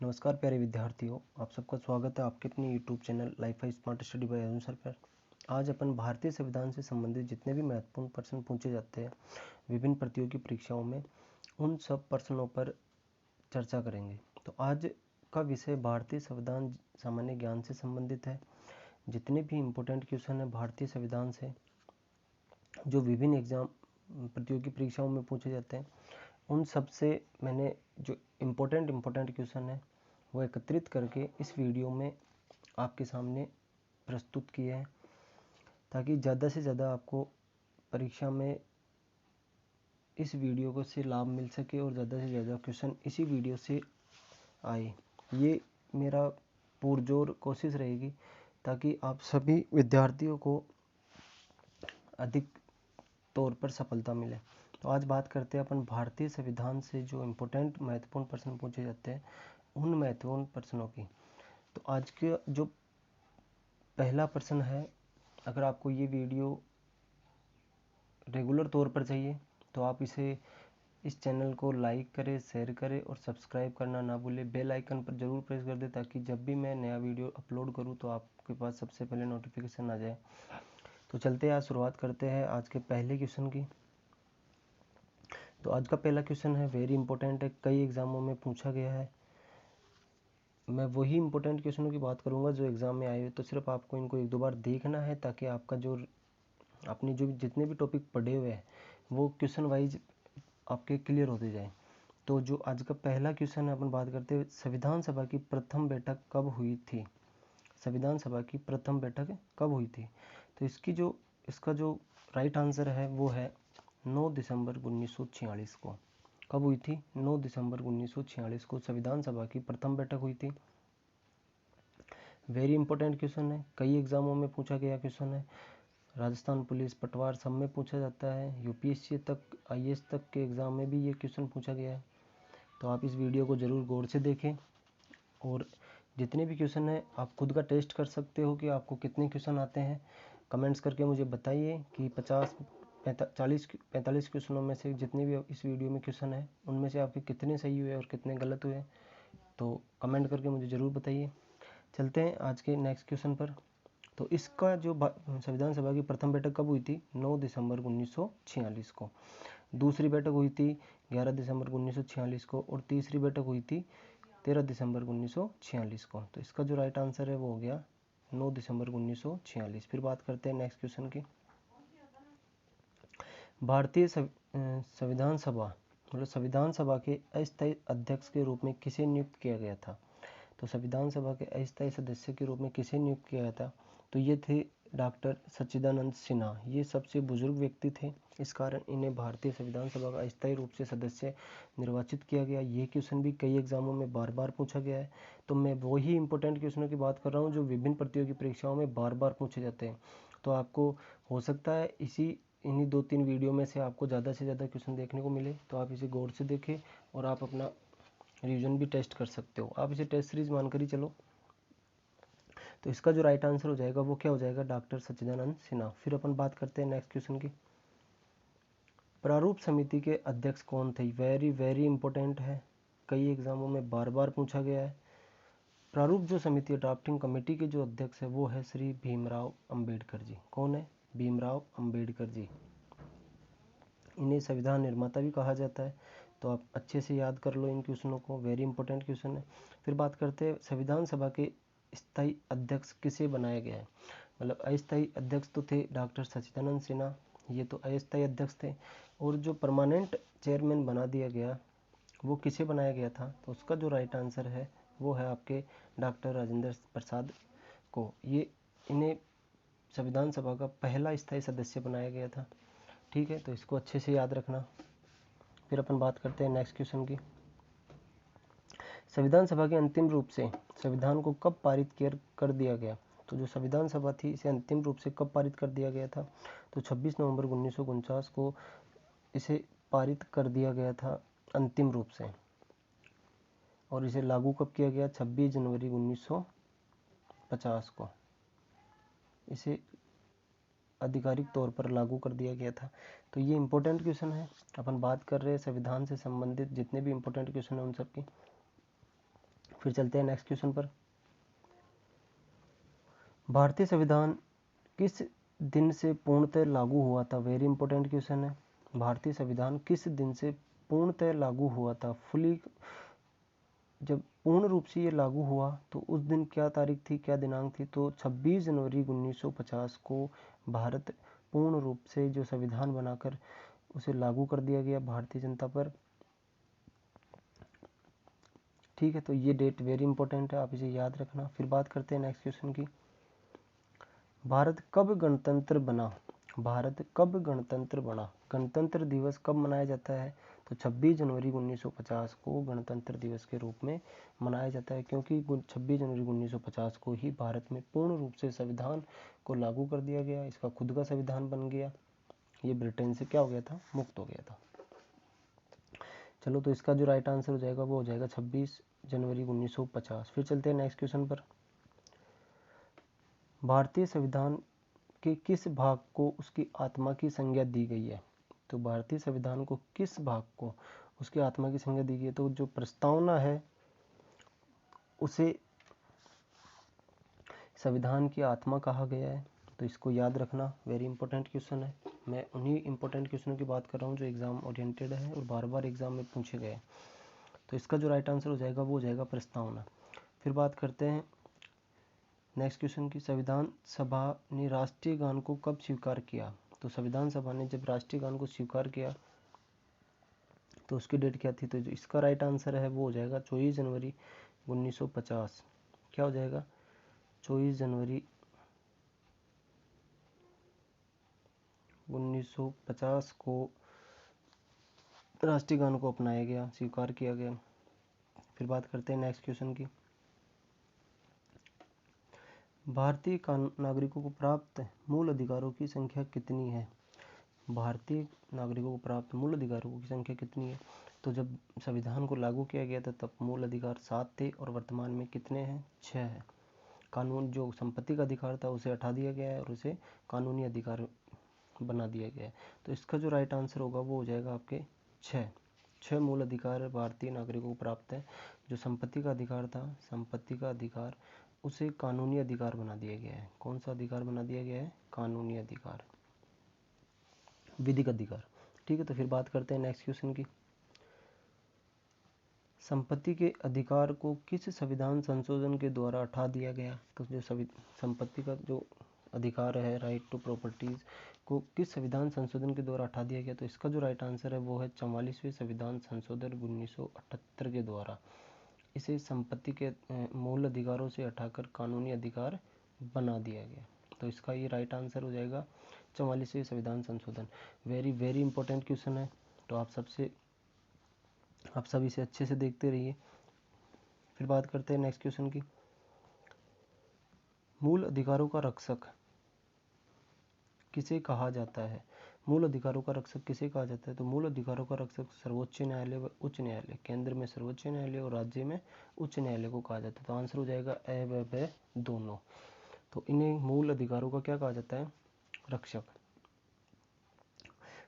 नमस्कार प्यारे विद्यार्थियों, आप सबका स्वागत है आपके अपने YouTube channel life smart study bye Arjun sir पर। आज अपन भारतीय संविधान से संबंधित जितने भी महत्वपूर्ण प्रश्न पूछे जाते हैं विभिन्न प्रतियोगी परीक्षाओं में, उन सब प्रश्नों पर चर्चा करेंगे। तो आज का विषय भारतीय संविधान सामान्य ज्ञान से संबंधित है। जितने भी इम्पोर्टेंट क्वेश्चन हैं भारतीय संविधान से जो विभिन्न एग्जाम प्रतियोगी परीक्षाओं में पूछे जाते हैं, उन सब से मैंने जो इम्पोर्टेंट क्वेश्चन है वो एकत्रित करके इस वीडियो में आपके सामने प्रस्तुत किए हैं, ताकि ज़्यादा से ज़्यादा आपको परीक्षा में इस वीडियो को से लाभ मिल सके और ज़्यादा से ज़्यादा क्वेश्चन इसी वीडियो से आए। ये मेरा पुरजोर कोशिश रहेगी ताकि आप सभी विद्यार्थियों को अधिक तौर पर सफलता मिले। तो आज बात करते हैं अपन भारतीय संविधान से जो इम्पोर्टेंट महत्वपूर्ण प्रश्न पूछे जाते हैं उन महत्वपूर्ण प्रश्नों की। तो आज के जो पहला प्रश्न है, अगर आपको ये वीडियो रेगुलर तौर पर चाहिए तो आप इस चैनल को लाइक करें, शेयर करें और सब्सक्राइब करना ना भूलें। बेल आइकन पर ज़रूर प्रेस कर दें ताकि जब भी मैं नया वीडियो अपलोड करूं तो आपके पास सबसे पहले नोटिफिकेशन आ जाए। तो चलते हैं, आज शुरुआत करते हैं आज के पहले क्वेश्चन की। तो आज का पहला क्वेश्चन है, वेरी इंपॉर्टेंट है, कई एग्जामों में पूछा गया है। मैं वही इंपॉर्टेंट क्वेश्चनों की बात करूंगा जो एग्ज़ाम में आए हुए, तो सिर्फ आपको इनको एक दो बार देखना है ताकि आपका जो आपने जो जितने भी टॉपिक पढ़े हुए हैं वो क्वेश्चन वाइज आपके क्लियर होते जाए। तो जो आज का पहला क्वेश्चन है, अपन बात करते हैं संविधान सभा की प्रथम बैठक कब हुई थी। संविधान सभा की प्रथम बैठक कब हुई थी? तो इसका जो राइट आंसर है वो है 9 दिसंबर 1946 को। कब हुई थी? 9 दिसंबर 1946 को संविधान सभा की प्रथम बैठक हुई थी। वेरी इंपॉर्टेंट क्वेश्चन है, कई एग्जामों में पूछा गया क्वेश्चन है। राजस्थान पुलिस, पटवार सब में पूछा जाता है। यूपीएससी तक, आईएएस तक के एग्ज़ाम में भी ये क्वेश्चन पूछा गया है। तो आप इस वीडियो को ज़रूर गौर से देखें और जितने भी क्वेश्चन हैं आप खुद का टेस्ट कर सकते हो कि आपको कितने क्वेश्चन आते हैं। कमेंट्स करके मुझे बताइए कि 45 क्वेश्चनों में से जितने भी इस वीडियो में क्वेश्चन है उनमें से आपके कितने सही हुए और कितने गलत हुए। तो कमेंट करके मुझे ज़रूर बताइए। चलते हैं आज के नेक्स्ट क्वेश्चन पर। तो इसका जो संविधान सभा की प्रथम बैठक कब हुई थी? 9 दिसंबर 1946 को। दूसरी बैठक हुई थी 11 दिसंबर 1946 को और तीसरी बैठक हुई थी 13 दिसंबर 1946 को। तो इसका जो राइट आंसर है वो हो गया 9 दिसंबर 1946। फिर बात करते हैं नेक्स्ट क्वेश्चन की। भारतीय संविधान सभा मतलब संविधान सभा के अस्थायी अध्यक्ष के रूप में किसे नियुक्त किया गया था? तो संविधान सभा के अस्थायी सदस्य के रूप में किसे नियुक्त किया गया था? तो ये थे डॉक्टर सच्चिदानंद सिन्हा। ये सबसे बुजुर्ग व्यक्ति थे, इस कारण इन्हें भारतीय संविधान सभा का अस्थायी रूप से सदस्य निर्वाचित किया गया। ये क्वेश्चन भी कई एग्जामों में बार बार पूछा गया है। तो मैं वही इंपॉर्टेंट क्वेश्चनों की बात कर रहा हूँ जो विभिन्न प्रतियोगी परीक्षाओं में बार बार पूछे जाते हैं। तो आपको हो सकता है इन्हीं 2-3 वीडियो में से आपको ज़्यादा से ज़्यादा क्वेश्चन देखने को मिले, तो आप इसे गौर से देखें और आप अपना रिवीजन भी टेस्ट कर सकते हो। आप इसे टेस्ट सीरीज मानकर ही चलो। तो इसका जो राइट आंसर हो जाएगा वो क्या हो जाएगा? डॉक्टर सच्चिदानंद सिन्हा। फिर अपन बात करते हैं नेक्स्ट क्वेश्चन की। प्रारूप समिति के अध्यक्ष कौन थे? वेरी इंपॉर्टेंट है, कई एग्जामों में बार बार पूछा गया है। प्रारूप जो समिति ड्राफ्टिंग कमेटी के जो अध्यक्ष है वो है श्री भीमराव अंबेडकर जी। कौन है? भीमराव अंबेडकर जी। इन्हें संविधान निर्माता भी कहा जाता है। तो आप अच्छे से याद कर लो इन क्वेश्चनों को, वेरी इंपॉर्टेंट क्वेश्चन है। फिर बात करते हैं संविधान सभा के स्थायी अध्यक्ष किसे बनाया गया है। मतलब अस्थायी अध्यक्ष तो थे डॉक्टर सच्चिदानंद सिन्हा, ये तो अस्थायी अध्यक्ष थे। और जो परमानेंट चेयरमैन बना दिया गया वो किसे बनाया गया था? तो उसका जो राइट आंसर है वो है आपके डॉक्टर राजेंद्र प्रसाद को। इन्हें संविधान सभा का पहला स्थायी सदस्य बनाया गया था। ठीक है, तो इसको अच्छे से याद रखना। फिर अपन बात करते हैं नेक्स्ट क्वेश्चन की। संविधान सभा के अंतिम रूप से संविधान को कब पारित कर दिया गया? तो जो संविधान सभा थी इसे अंतिम रूप से कब पारित कर दिया गया था? तो 26 नवंबर 1949 को इसे पारित कर दिया गया था अंतिम रूप से। और इसे लागू कब किया गया? 26 जनवरी 1950 को इसे आधिकारिक तौर पर लागू कर दिया गया था। तो ये इंपॉर्टेंट क्वेश्चन है। अपन बात कर रहे हैं संविधान से संबंधित जितने भी इंपॉर्टेंट क्वेश्चन है उन सब की। फिर चलते हैं नेक्स्ट क्वेश्चन पर। भारतीय संविधान किस दिन से पूर्णतः लागू हुआ था? वेरी इंपॉर्टेंट क्वेश्चन है। भारतीय संविधान किस दिन से पूर्णतः लागू हुआ था? फुली जब पूर्ण रूप से ये लागू हुआ तो उस दिन क्या तारीख थी, क्या दिनांक थी? तो 26 जनवरी 1950 को भारत पूर्ण रूप से जो संविधान बनाकर उसे लागू कर दिया गया भारतीय जनता पर। ठीक है, तो ये डेट वेरी इंपॉर्टेंट है, आप इसे याद रखना। फिर बात करते हैं नेक्स्ट क्वेश्चन की। भारत कब गणतंत्र बना? भारत कब गणतंत्र बना? गणतंत्र दिवस कब मनाया जाता है? तो 26 जनवरी 1950 को गणतंत्र दिवस के रूप में मनाया जाता है, क्योंकि 26 जनवरी 1950 को ही भारत में पूर्ण रूप से संविधान को लागू कर दिया गया। इसका खुद का संविधान बन गया। ये ब्रिटेन से क्या हो गया था? मुक्त हो गया था। चलो, तो इसका जो राइट आंसर हो जाएगा वो हो जाएगा 26 जनवरी 1950। फिर चलते हैं नेक्स्ट क्वेश्चन पर। भारतीय संविधान के किस भाग को उसकी आत्मा की संज्ञा दी गई है? तो भारतीय संविधान को किस भाग को उसकी आत्मा की संज्ञा दी गई है? तो जो प्रस्तावना है उसे संविधान की आत्मा कहा गया है। तो इसको याद रखना, वेरी इंपॉर्टेंट क्वेश्चन है। मैं उन्हीं इंपॉर्टेंट क्वेश्चनों की बात कर रहा हूँ जो एग्जाम ओरिएंटेड है और बार बार एग्जाम में पूछे गए। तो इसका जो राइट आंसर हो जाएगा वो हो जाएगा प्रस्तावना। फिर बात करते हैं नेक्स्ट क्वेश्चन की। संविधान सभा ने राष्ट्रीय गान को कब स्वीकार किया? तो संविधान सभा ने जब राष्ट्रीय गान को स्वीकार किया तो उसकी डेट क्या थी? तो जो इसका राइट आंसर है वो हो जाएगा 24 जनवरी 1950। क्या हो जाएगा? 24 जनवरी 1950 को राष्ट्रीय गान को अपनाया गया, स्वीकार किया गया। फिर बात करते हैं नेक्स्ट क्वेश्चन की। भारतीय नागरिकों को प्राप्त मूल अधिकारों की संख्या कितनी है? भारतीय नागरिकों को प्राप्त मूल अधिकारों की संख्या कितनी है? तो जब संविधान को लागू किया गया था तब मूल अधिकार 7 थे और वर्तमान में कितने हैं? 6 है। कानून जो संपत्ति का अधिकार था उसे हटा दिया गया है और उसे कानूनी अधिकार बना दिया गया है। तो इसका जो राइट आंसर होगा वो हो जाएगा आपके 6 मूल अधिकार भारतीय नागरिकों को प्राप्त है। जो संपत्ति का अधिकार था, संपत्ति का अधिकार उसे कानूनी अधिकार बना दिया गया है। कौन सा अधिकार बना दिया गया है? कानूनी अधिकार, विधिक अधिकार। ठीक है, तो फिर बात करते हैं नेक्स्ट क्वेश्चन की। संपत्ति के अधिकार को किस संविधान संशोधन के द्वारा हटा दिया गया? तो जो संपत्ति का जो अधिकार है, राइट टू प्रॉपर्टीज, को किस संविधान संशोधन के द्वारा हटा दिया गया? तो इसका जो राइट आंसर है वो है 44वें संविधान संशोधन 1978 के द्वारा। इसे संपत्ति के मूल अधिकारों से हटाकर कानूनी अधिकार बना दिया गया। तो इसका ये राइट आंसर हो जाएगा 44वें संविधान संशोधन। वेरी वेरी इंपॉर्टेंट क्वेश्चन है, तो आप सब इसे अच्छे से देखते रहिए। फिर बात करते हैं नेक्स्ट क्वेश्चन की। मूल अधिकारों का रक्षक किसे कहा जाता है? मूल अधिकारों का रक्षक किसे कहा जाता है? तो मूल अधिकारों का रक्षक सर्वोच्च न्यायालय व उच्च न्यायालय, केंद्र में सर्वोच्च न्यायालय और राज्य में उच्च न्यायालय को कहा जाता है। तो आंसर हो जाएगा ए व ब दोनों। तो इन्हें मूल अधिकारों का क्या कहा जाता है? रक्षक,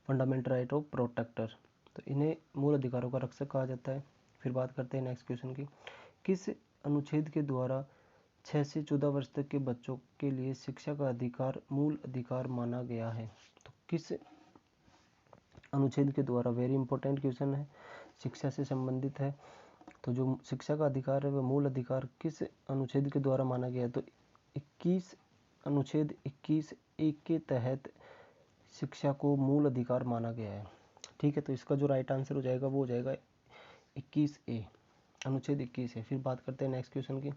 फंडामेंटल राइट ऑफ प्रोटेक्टर। तो इन्हें मूल अधिकारों का रक्षक कहा जाता है। फिर बात करते हैं नेक्स्ट क्वेश्चन की। किस अनुच्छेद के द्वारा 6 से 14 वर्ष तक के बच्चों के लिए शिक्षा का अधिकार मूल अधिकार माना गया है? तो किस अनुच्छेद के द्वारा? वेरी इंपॉर्टेंट क्वेश्चन है, शिक्षा से संबंधित है। तो जो शिक्षा का अधिकार है वह मूल अधिकार किस अनुच्छेद के द्वारा माना गया है? तो 21 अनुच्छेद 21(1) के तहत शिक्षा को मूल अधिकार माना गया है। ठीक है, तो इसका जो राइट आंसर हो जाएगा वो हो जाएगा 21(a), अनुच्छेद 21 है। फिर बात करते हैं नेक्स्ट क्वेश्चन की।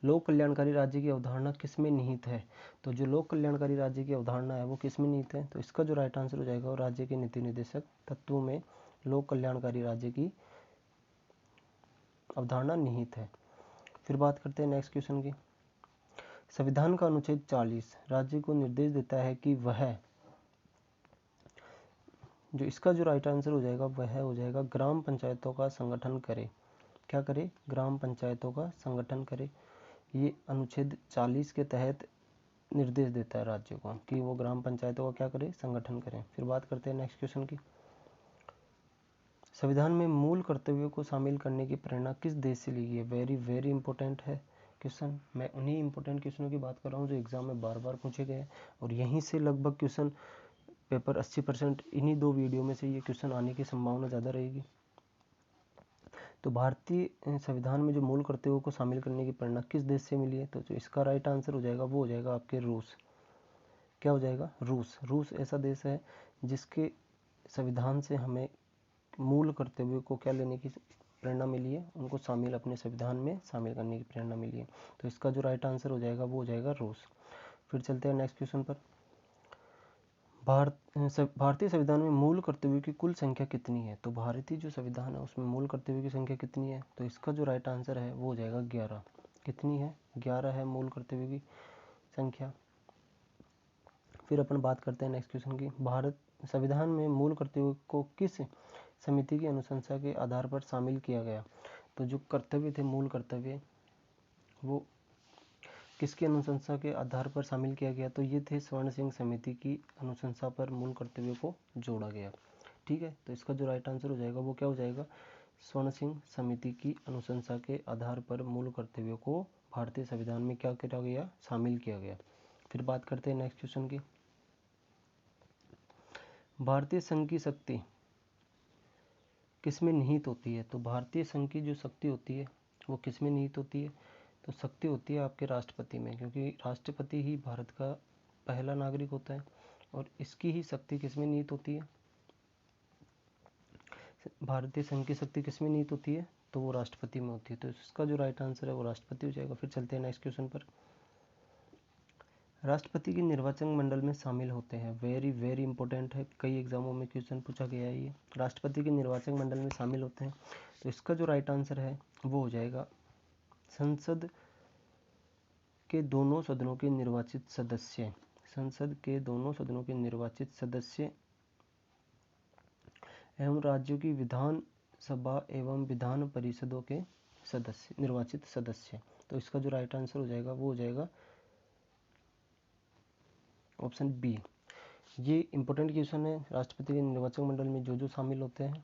लोक कल्याणकारी राज्य की अवधारणा किसमें निहित है? तो जो लोक कल्याणकारी राज्य की अवधारणा है वो किसमें निहित है? तो इसका जो राइट आंसर हो जाएगा वो राज्य के नीति निर्देशक तत्वों में लोक कल्याणकारी राज्य की अवधारणा निहित है। फिर बात करते हैं नेक्स्ट क्वेश्चन की। संविधान का अनुच्छेद 40 राज्य को निर्देश देता है कि वह, जो इसका जो राइट आंसर हो जाएगा वह हो जाएगा ग्राम पंचायतों का संगठन करे। क्या करे? ग्राम पंचायतों का संगठन करे। ये अनुच्छेद 40 के तहत निर्देश देता है राज्य को कि वो ग्राम पंचायतों का क्या करे? संगठन करें। फिर बात करते हैं नेक्स्ट क्वेश्चन की। संविधान में मूल कर्तव्यों को शामिल करने की प्रेरणा किस देश से ली गई है? वेरी वेरी इंपॉर्टेंट है क्वेश्चन। मैं उन्हीं इंपॉर्टेंट क्वेश्चनों की बात कर रहा हूँ जो एग्जाम में बार बार पूछे गए हैं, और यहीं से लगभग क्वेश्चन पेपर 80% इन्हीं 2 वीडियो में से ये क्वेश्चन आने की संभावना ज़्यादा रहेगी। तो भारतीय संविधान में जो मूल कर्तव्यों को शामिल करने की प्रेरणा किस देश से मिली है? तो जो इसका राइट आंसर हो जाएगा वो हो जाएगा आपके रूस। क्या हो जाएगा? रूस। रूस ऐसा देश है जिसके संविधान से हमें मूल कर्तव्यों को क्या लेने की प्रेरणा मिली है, उनको शामिल अपने संविधान में शामिल करने की प्रेरणा मिली है। तो इसका जो राइट आंसर हो जाएगा वो हो जाएगा रूस। फिर चलते हैं नेक्स्ट क्वेश्चन पर। भारतीय संविधान में मूल कर्तव्यों की कुल संख्या कितनी है? तो भारतीय जो संविधान है उसमें मूल कर्तव्यों की संख्या कितनी है? तो इसका जो राइट आंसर है वो हो जाएगा 11। कितनी है? 11 है मूल कर्तव्यों की संख्या। फिर अपन बात करते हैं नेक्स्ट क्वेश्चन की। भारत संविधान में मूल कर्तव्यों को किस समिति की अनुशंसा के आधार पर शामिल किया गया? तो जो कर्तव्य थे, मूल कर्तव्य, वो किसकी अनुशंसा के आधार पर शामिल किया गया? तो ये थे स्वर्ण सिंह समिति की अनुशंसा पर मूल कर्तव्यों को जोड़ा गया। ठीक है, तो इसका जो राइट आंसर हो जाएगा वो क्या हो जाएगा? स्वर्ण सिंह समिति की अनुशंसा के आधार पर मूल कर्तव्यों को भारतीय संविधान में क्या किया गया? शामिल किया गया। फिर बात करते हैं नेक्स्ट क्वेश्चन की। भारतीय संघ की शक्ति किसमें निहित होती है? तो भारतीय संघ की जो शक्ति होती है वो किसमें निहित होती है? तो शक्ति होती है आपके राष्ट्रपति में, क्योंकि राष्ट्रपति ही भारत का पहला नागरिक होता है, और इसकी ही शक्ति किसमें निहित होती है? भारतीय संघ की शक्ति किसमें निहित होती है? तो वो राष्ट्रपति में होती है। तो इसका जो राइट आंसर है वो राष्ट्रपति हो जाएगा। फिर चलते हैं नेक्स्ट क्वेश्चन पर। राष्ट्रपति के निर्वाचन मंडल में शामिल होते हैं। वेरी वेरी इंपॉर्टेंट है, कई एग्जामों में क्वेश्चन पूछा गया है ये। राष्ट्रपति के निर्वाचन मंडल में शामिल होते हैं, तो इसका जो राइट आंसर है वो हो जाएगा संसद के दोनों सदनों के निर्वाचित सदस्य। संसद के दोनों सदनों के निर्वाचित सदस्य एवं राज्यों की विधान सभा एवं विधान परिषदों के सदस्य, निर्वाचित सदस्य। तो इसका जो राइट आंसर हो जाएगा वो हो जाएगा ऑप्शन बी। ये इंपॉर्टेंट क्वेश्चन है, राष्ट्रपति के निर्वाचन मंडल में जो जो शामिल होते हैं।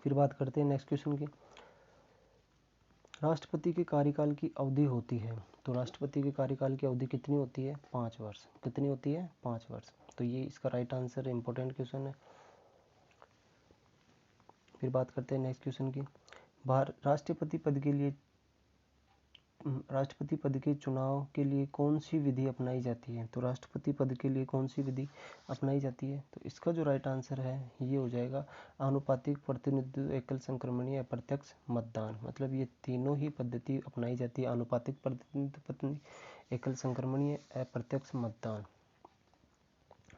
फिर बात करते हैं नेक्स्ट क्वेश्चन की। राष्ट्रपति के कार्यकाल की अवधि होती है, तो राष्ट्रपति के कार्यकाल की अवधि कितनी होती है? 5 वर्ष। कितनी होती है? 5 वर्ष। तो ये इसका राइट आंसर है, इंपॉर्टेंट क्वेश्चन है। फिर बात करते हैं नेक्स्ट क्वेश्चन की। राष्ट्रपति पद के चुनाव के लिए कौन सी विधि अपनाई जाती है? तो राष्ट्रपति पद के लिए कौन सी विधि अपनाई जाती है? तो इसका जो राइट आंसर है ये हो जाएगा आनुपातिक प्रतिनिधित्व, एकल संक्रमणीय, अप्रत्यक्ष मतदान। मतलब ये तीनों ही पद्धति अपनाई जाती है, आनुपातिक प्रतिनिधित्व, एकल संक्रमणीय, अप्रत्यक्ष मतदान।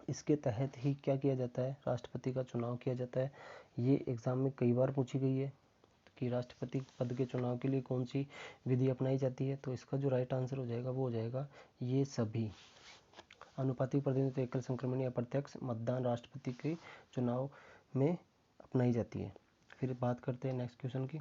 इसके तहत ही क्या किया जाता है? राष्ट्रपति का चुनाव किया जाता है। ये एग्जाम में कई बार पूछी गई है कि राष्ट्रपति पद के चुनाव के लिए कौन सी विधि अपनाई जाती है। तो इसका जो राइट आंसर हो जाएगा वो हो जाएगा ये सभी। आनुपातिक प्रतिनिधित्व, एकल संक्रमणीय, अप्रत्यक्ष मतदान राष्ट्रपति के चुनाव में अपनाई जाती है। फिर बात करते हैं नेक्स्ट क्वेश्चन की।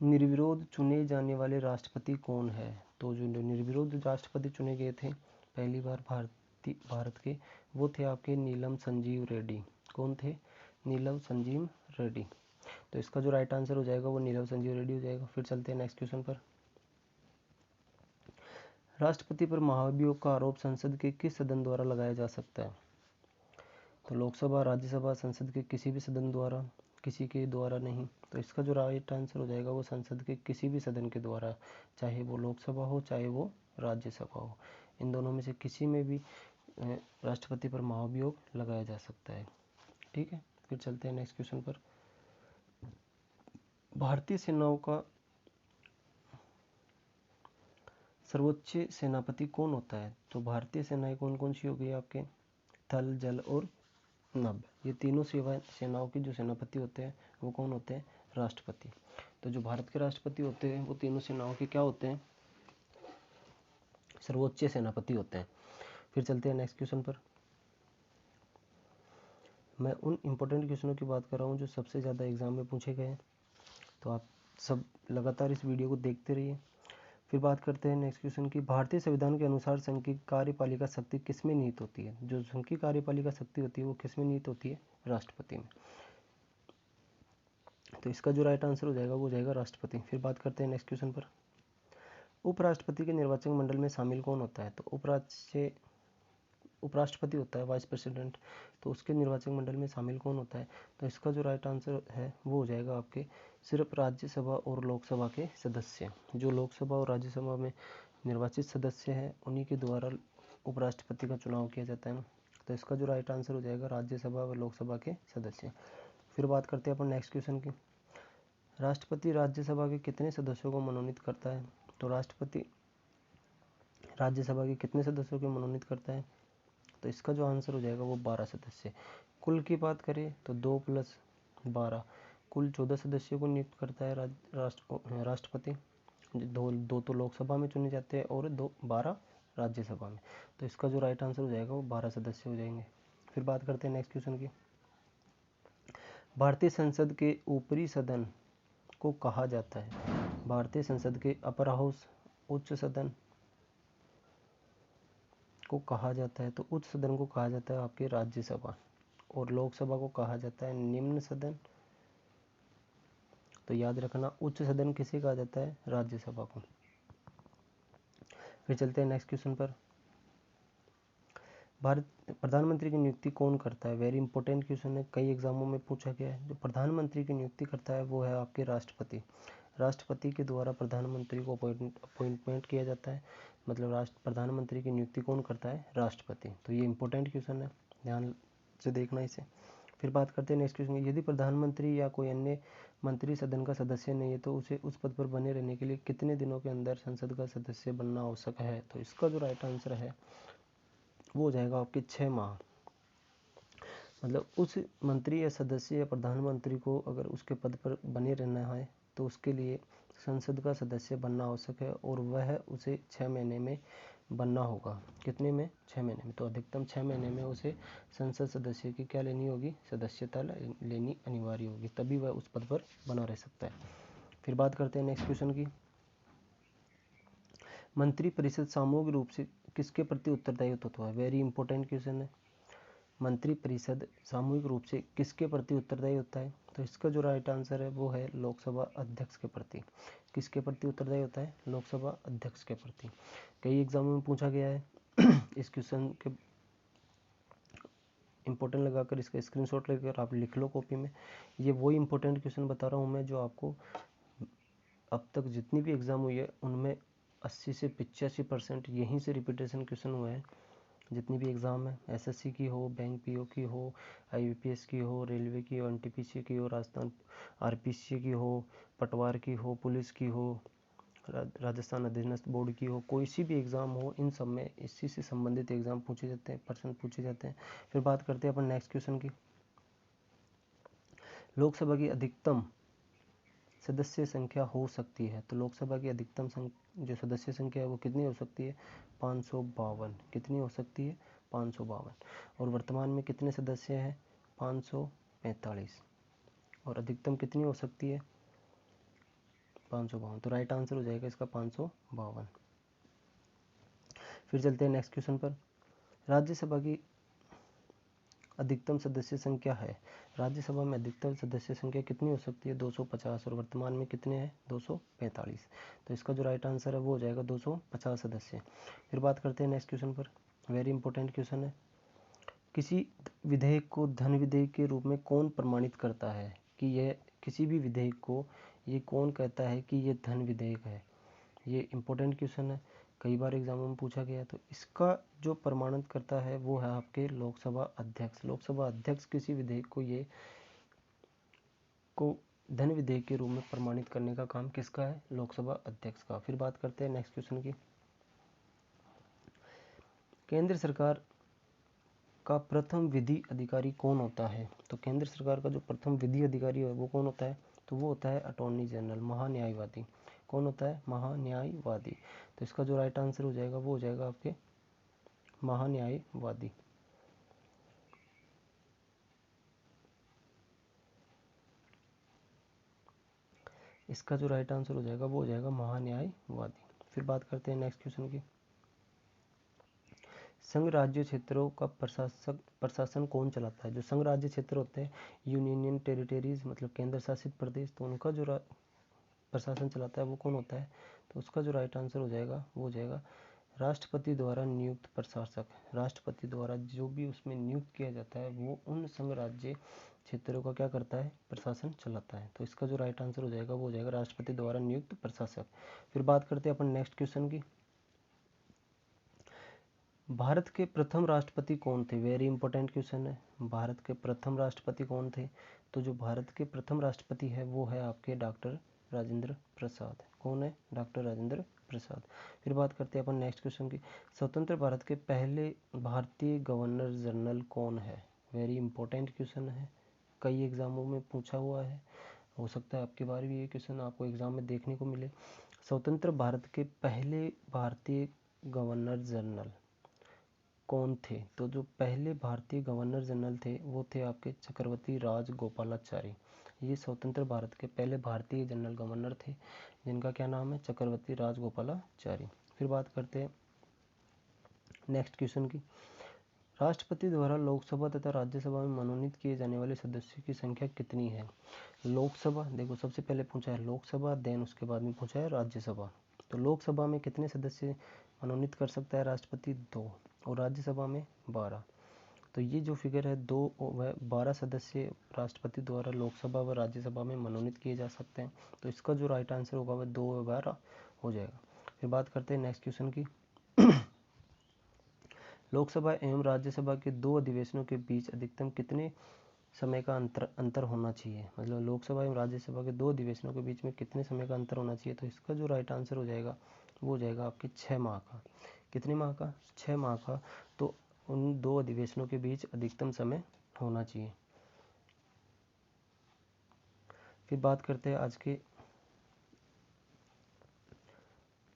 निर्विरोध चुने जाने वाले राष्ट्रपति कौन है? तो जो निर्विरोध राष्ट्रपति चुने गए थे पहली बार भारत के, वो थे आपके नीलम संजीव रेड्डी। कौन थे? नीलम संजीव रेड्डी। तो इसका जो राइट आंसर हो जाएगा वो नीलम संजीव रेड्डी हो जाएगा। फिर चलते हैं नेक्स्ट क्वेश्चन पर। राष्ट्रपति पर महाभियोग का आरोप संसद के किस सदन द्वारा लगाया जा सकता है? तो लोकसभा, राज्यसभा, संसद के किसी भी सदन द्वारा, किसी के द्वारा नहीं। तो इसका जो राइट आंसर हो जाएगा वो संसद के किसी भी सदन के द्वारा, चाहे वो लोकसभा हो चाहे वो राज्यसभा हो, इन दोनों में से किसी में भी राष्ट्रपति पर महाभियोग लगाया जा सकता है। ठीक है, फिर चलते हैं नेक्स्ट क्वेश्चन पर। भारतीय सेनाओं का सर्वोच्च सेनापति कौन होता है? तो भारतीय सेनाएं कौन कौन सी हो गई आपके? थल, जल और नभ। ये तीनों सेनाओं के जो सेनापति होते हैं वो कौन होते हैं? राष्ट्रपति। तो जो भारत के राष्ट्रपति होते हैं वो तीनों सेनाओं के क्या होते हैं? सर्वोच्च सेनापति होते हैं। फिर चलते हैं नेक्स्ट क्वेश्चन पर। मैं उन इम्पोर्टेंट क्वेश्चनों की बात कर रहा हूँ जो सबसे ज़्यादा एग्जाम में पूछे गए हैं, तो आप सब लगातार इस वीडियो को देखते रहिए। फिर बात करते हैं नेक्स्ट क्वेश्चन की, भारतीय संविधान के अनुसार संघ की कार्यपालिका शक्ति किसमें निहित होती है? जो संघ की कार्यपालिका शक्ति होती है वो किसमें निहित होती है? राष्ट्रपति में। तो इसका जो राइट आंसर हो जाएगा वो हो जाएगा राष्ट्रपति। फिर बात करते हैं नेक्स्ट क्वेश्चन पर, उपराष्ट्रपति के निर्वाचक मंडल में शामिल कौन होता है? तो उपराष्ट्रपति होता है, वाइस प्रेसिडेंट, तो उसके निर्वाचक मंडल में शामिल कौन होता है? तो इसका जो राइट आंसर है वो हो जाएगा आपके सिर्फ राज्यसभा और लोकसभा के सदस्य। जो लोकसभा और राज्यसभा में निर्वाचित सदस्य हैं उन्हीं के द्वारा उपराष्ट्रपति का चुनाव किया जाता है ना। तो इसका जो राइट आंसर हो जाएगा राज्यसभा और लोकसभा के सदस्य। फिर बात करते हैं अपन नेक्स्ट क्वेश्चन की, राष्ट्रपति राज्यसभा के कितने सदस्यों को मनोनीत करता है? तो राष्ट्रपति राज्यसभा के कितने सदस्यों को मनोनीत करता है? तो इसका जो आंसर हो जाएगा वो 12 सदस्य। कुल की बात करें तो 2 + 12 कुल 14 सदस्यों को नियुक्त करता है राष्ट्रपति। दो तो लोकसभा में चुने जाते हैं और 12 राज्यसभा में। तो इसका जो राइट आंसर हो जाएगा वो 12 सदस्य हो जाएंगे। फिर बात करते हैं नेक्स्ट क्वेश्चन की, भारतीय संसद के ऊपरी सदन को कहा जाता है? भारतीय संसद के अपर हाउस, उच्च सदन को कहा जाता है? तो उच्च सदन को कहा जाता है आपके राज्यसभा, और लोकसभा को कहा जाता है निम्न सदन। तो याद रखना उच्च सदन किसे कहा जाता है? राज्यसभा को। फिर चलते हैं नेक्स्ट क्वेश्चन पर, भारत प्रधानमंत्री की नियुक्ति कौन करता है? वेरी इंपॉर्टेंट क्वेश्चन है, कई एग्जामों में पूछा गया है। जो प्रधानमंत्री की नियुक्ति करता है वो है आपके राष्ट्रपति। राष्ट्रपति के द्वारा प्रधानमंत्री को अपॉइंटमेंट किया जाता है, मतलब प्रधानमंत्री की नियुक्ति कौन करता है? राष्ट्रपति। तो ये इंपॉर्टेंट क्वेश्चन है, ध्यान से देखना इसे। फिर बात करते हैं नेक्स्ट क्वेश्चन, यदि प्रधानमंत्री या कोई अन्य मंत्री सदन का सदस्य नहीं है तो उसे उस पद पर बने रहने के लिए कितने दिनों के अंदर संसद का सदस्य बनना आवश्यक है? तो इसका जो राइट आंसर है वो हो जाएगा आपके 6 माह। मतलब उस मंत्री या सदस्य या प्रधानमंत्री को अगर उसके पद पर बने रहना है तो उसके लिए संसद का सदस्य बनना आवश्यक है, और वह उसे 6 महीने में बनना होगा। कितने में? 6 महीने में। तो अधिकतम 6 महीने में उसे संसद सदस्य की क्या लेनी होगी? सदस्यता लेनी अनिवार्य होगी, तभी वह उस पद पर बना रह सकता है। फिर बात करते हैं नेक्स्ट क्वेश्चन की, मंत्रिपरिषद सामूहिक रूप से किसके प्रति उत्तरदायी होता है? वेरी इंपॉर्टेंट क्वेश्चन है, मंत्रिपरिषद सामूहिक रूप से किसके प्रति उत्तरदायी होता है? तो इसका जो राइट आंसर है वो है लोकसभा अध्यक्ष के प्रति। किसके प्रति उत्तरदायी होता है? लोकसभा अध्यक्ष के प्रति। कई एग्जामों में पूछा गया है इस क्वेश्चन के इंपॉर्टेंट लगाकर इसका स्क्रीनशॉट लेकर आप लिख लो कॉपी में। ये वही इंपॉर्टेंट क्वेश्चन बता रहा हूँ मैं जो आपको अब तक जितनी भी एग्जाम हुई है उनमें 80 से 85% यहीं से रिपीटेशन क्वेश्चन हुए हैं। जितनी भी एग्ज़ाम है, एसएससी की हो, बैंक पीओ की हो, आईबीपीएस की हो, रेलवे की हो, एनटीपीसी की हो, राजस्थान आरपीसी की हो, पटवार की हो, पुलिस की हो, राजस्थान अधीनस्थ बोर्ड की हो, कोई सी भी एग्ज़ाम हो, इन सब में इसी से संबंधित एग्ज़ाम पूछे जाते हैं, प्रश्न पूछे जाते हैं। फिर बात करते हैं अपन नेक्स्ट क्वेश्चन की, लोकसभा की अधिकतम सदस्य संख्या हो सकती है? तो लोकसभा की अधिकतम जो सदस्य संख्या है वो कितनी हो सकती है? 552। कितनी हो सकती है? 552। और वर्तमान में कितने सदस्य हैं? 545। और अधिकतम कितनी हो सकती है? 552। तो राइट आंसर हो जाएगा इसका 552। फिर चलते हैं नेक्स्ट क्वेश्चन पर, राज्यसभा की अधिकतम सदस्य संख्या है, राज्यसभा में अधिकतम सदस्य संख्या कितनी हो सकती है? 250। और वर्तमान में कितने हैं? 245। तो इसका जो राइट आंसर है वो हो जाएगा 250 सदस्य। फिर बात करते हैं नेक्स्ट क्वेश्चन पर, वेरी इंपॉर्टेंट क्वेश्चन है, किसी विधेयक को धन विधेयक के रूप में कौन प्रमाणित करता है? कि यह किसी भी विधेयक को ये कौन कहता है कि ये धन विधेयक है? ये इंपॉर्टेंट क्वेश्चन है, कई बार एग्जामों में पूछा गया है। तो इसका जो प्रमाणित करता है वो है आपके लोकसभा अध्यक्ष। लोकसभा अध्यक्ष किसी विधेयक को धन विधेयक के रूप में प्रमाणित करने का काम किसका है? लोकसभा अध्यक्ष का। फिर बात करते हैं नेक्स्ट क्वेश्चन की, केंद्र सरकार का प्रथम विधि अधिकारी कौन होता है? तो केंद्र सरकार का जो प्रथम विधि अधिकारी है वो कौन होता है? तो वो होता है अटॉर्नी जनरल, महान्यायवादी। कौन होता है? महान्यायवादी। तो इसका जो राइट आंसर हो जाएगा वो हो जाएगा आपके महान्यायवादी। इसका जो राइट आंसर हो जाएगा वो हो जाएगा महान्यायवादी। फिर बात करते हैं नेक्स्ट क्वेश्चन की। संघ राज्य क्षेत्रों का प्रशासन कौन चलाता है? जो संघ राज्य क्षेत्र होते हैं, यूनियन टेरिटरीज मतलब केंद्र शासित प्रदेश, तो उनका जो प्रशासन चलाता है वो कौन होता है? तो उसका जो राइट आंसर हो जाएगा वो हो जाएगा राष्ट्रपति द्वारा नियुक्त प्रशासक। राष्ट्रपति द्वारा जो भी उसमें नियुक्त किया जाता है वो उन संघ राज्य क्षेत्रों का क्या करता है? प्रशासन चलाता है। तो इसका जो राइट आंसर हो जाएगा वो हो जाएगा राष्ट्रपति द्वारा नियुक्त प्रशासक। फिर बात करते हैं अपन नेक्स्ट क्वेश्चन की। भारत के प्रथम राष्ट्रपति कौन थे? वेरी इंपॉर्टेंट क्वेश्चन है। भारत के प्रथम राष्ट्रपति कौन थे? तो जो भारत के प्रथम राष्ट्रपति है वो है आपके डॉक्टर राजेंद्र प्रसाद। कौन है? डॉक्टर राजेंद्र प्रसाद। फिर बात करते हैं अपन नेक्स्ट क्वेश्चन की। स्वतंत्र भारत के पहले भारतीय गवर्नर जनरल कौन है? वेरी इंपॉर्टेंट क्वेश्चन है, कई एग्जामों में पूछा हुआ है, हो सकता है आपकी बार भी ये क्वेश्चन आपको एग्जाम में देखने को मिले। स्वतंत्र भारत के पहले भारतीय गवर्नर जनरल कौन थे? तो जो पहले भारतीय गवर्नर जनरल थे वो थे आपके चक्रवर्ती राजगोपालाचारी। ये स्वतंत्र भारत के पहले भारतीय जनरल गवर्नर थे जिनका क्या नाम है? चक्रवर्ती राजगोपालाचारी। फिर बात करते हैं नेक्स्ट क्वेश्चन की। राष्ट्रपति द्वारा लोकसभा तथा राज्यसभा में मनोनीत किए जाने वाले सदस्यों की संख्या कितनी है? लोकसभा, देखो सबसे पहले पूछा है लोकसभा, देन उसके बाद में पूछा है राज्यसभा। तो लोकसभा में कितने सदस्य मनोनीत कर सकता है राष्ट्रपति? 2, और राज्यसभा में 12। तो ये जो फिगर है 2 व 12 सदस्य राष्ट्रपति द्वारा लोकसभा व राज्यसभा में मनोनीत किए जा सकते हैं। तो इसका जो राइट आंसर होगा वह 2 व 12 हो जाएगा। फिर बात करते हैं नेक्स्ट क्वेश्चन की। लोकसभा एवं राज्यसभा के 2 अधिवेशनों के बीच अधिकतम कितने समय का अंतर होना चाहिए? मतलब लोकसभा एवं राज्यसभा के 2 अधिवेशनों के बीच में कितने समय का अंतर होना चाहिए? तो इसका जो राइट आंसर हो जाएगा वो हो जाएगा आपके 6 माह का। कितने माह का? 6 माह का। तो उन 2 अधिवेशनों के बीच अधिकतम समय होना चाहिए। फिर बात करते हैं आज के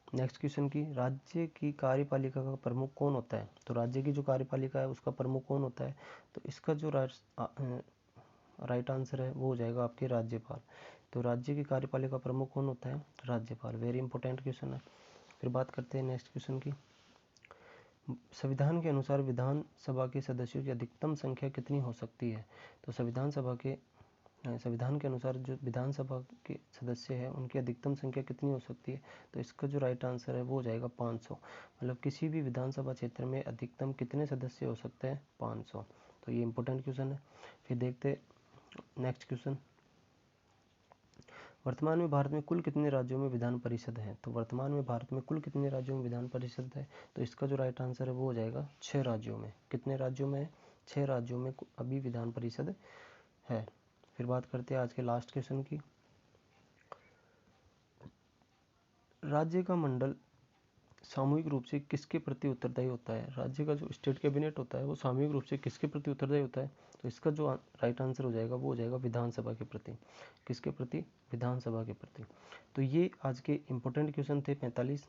नेक्स्ट क्वेश्चन की। राज्य की कार्यपालिका का प्रमुख कौन होता है? तो राज्य की जो कार्यपालिका है उसका प्रमुख कौन होता है? तो इसका जो राइट आंसर है वो हो जाएगा आपके राज्यपाल। तो राज्य की कार्यपालिका प्रमुख कौन होता है? राज्यपाल। वेरी इंपॉर्टेंट क्वेश्चन है। फिर बात करते हैं नेक्स्ट क्वेश्चन की। संविधान के अनुसार विधानसभा के सदस्यों की अधिकतम संख्या कितनी हो सकती है? तो संविधान के अनुसार जो विधानसभा के सदस्य हैं उनकी अधिकतम संख्या कितनी हो सकती है? तो इसका जो राइट आंसर है वो हो जाएगा 500। मतलब किसी भी विधानसभा क्षेत्र में अधिकतम कितने सदस्य हो सकते हैं? 500। तो ये इंपॉर्टेंट क्वेश्चन है। फिर देखते नेक्स्ट क्वेश्चन। वर्तमान में भारत में कुल कितने राज्यों में विधान परिषद है? तो वर्तमान में भारत में कुल कितने राज्यों में विधान परिषद है? तो इसका जो राइट आंसर है वो हो जाएगा 6 राज्यों में। कितने राज्यों में? 6 राज्यों में अभी विधान परिषद है। फिर बात करते हैं आज के लास्ट क्वेश्चन की। राज्य का मंडल सामूहिक रूप से किसके प्रति उत्तरदायी होता है? राज्य का जो स्टेट कैबिनेट होता है वो सामूहिक रूप से किसके प्रति उत्तरदायी होता है? तो इसका जो राइट आंसर हो जाएगा वो हो जाएगा विधानसभा के प्रति। किसके प्रति? विधानसभा के प्रति। तो ये आज के इंपॉर्टेंट क्वेश्चन थे 45।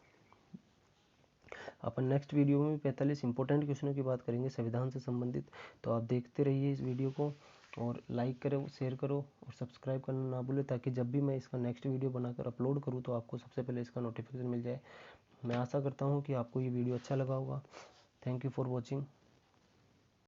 अपन नेक्स्ट वीडियो में 45 इंपॉर्टेंट क्वेश्चनों की बात करेंगे संविधान से संबंधित। तो आप देखते रहिए इस वीडियो को और लाइक करो, शेयर करो और सब्सक्राइब करना ना भूलें ताकि जब भी मैं इसका नेक्स्ट वीडियो बनाकर अपलोड करूँ तो आपको सबसे पहले इसका नोटिफिकेशन मिल जाए। मैं आशा करता हूँ कि आपको ये वीडियो अच्छा लगा होगा। Thank you for watching.